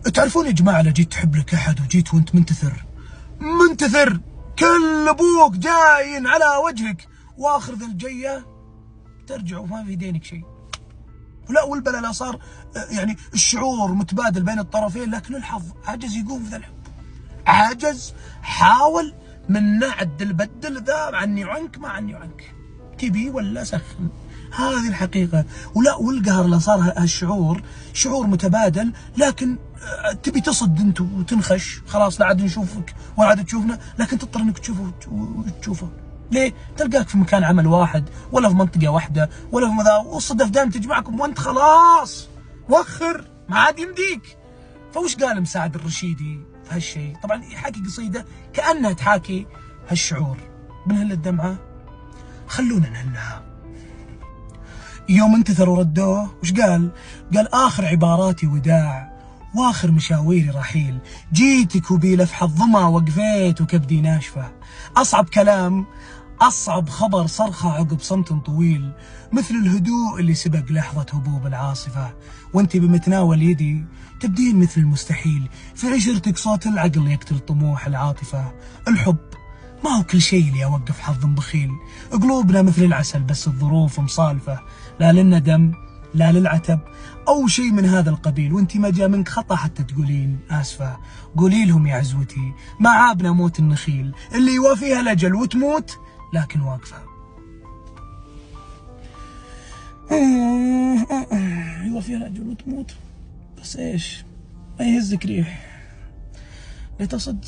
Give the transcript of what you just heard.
تعرفون يا جماعة، لو جيت تحب لك أحد وجيت وأنت منتثر كل أبوك جاين على وجهك، وآخر ذا الجية ترجع وما في يدينك شيء. ولا والبلا لا صار يعني الشعور متبادل بين الطرفين، لكن الحظ عجز يقوم في ذا الحب. عجز، حاول من نعدل بدل ذا عني وعنك، ما عني وعنك، تبي ولا سخن، هذه الحقيقة. ولا والقهر لا صار هالشعور شعور متبادل، لكن تبي تصد انت وتنخش، خلاص لا عاد نشوفك ولا عاد تشوفنا، لكن تضطر انك تشوفه. ليه؟ تلقاك في مكان عمل واحد، ولا في منطقة واحدة، ولا في مذا، والصدف دائما تجمعكم وانت خلاص وخر ما عاد يمديك. فوش قال مساعد الرشيدي في هالشيء؟ طبعا يحكي قصيدة كأنها تحاكي هالشعور. بنهل الدمعة، خلونا نهلها. يوم انتثر وردوه وش قال؟ قال آخر عباراتي وداع، واخر مشاويري رحيل، جيتك وبي لفح الظما وقفيت وكبدي ناشفة. أصعب كلام، أصعب خبر صرخة عقب صمت طويل، مثل الهدوء اللي سبق لحظة هبوب العاصفة. وانتي بمتناول يدي تبدين مثل المستحيل، في عشرتك صوت العقل يقتل طموح العاطفة. الحب ما هو كل شيء اللي أوقف حظ بخيل، قلوبنا مثل العسل بس الظروف مصالفة، لا للندم لا للعتب أو شيء من هذا القبيل. وانتي ما جاء منك خطأ حتى تقولين آسفة، قولي لهم يا عزوتي ما عابنا موت النخيل اللي يوافيها الأجل وتموت لكن واقفة. يوافيها الأجل وتموت، بس إيش ما يهزك ريح لتصد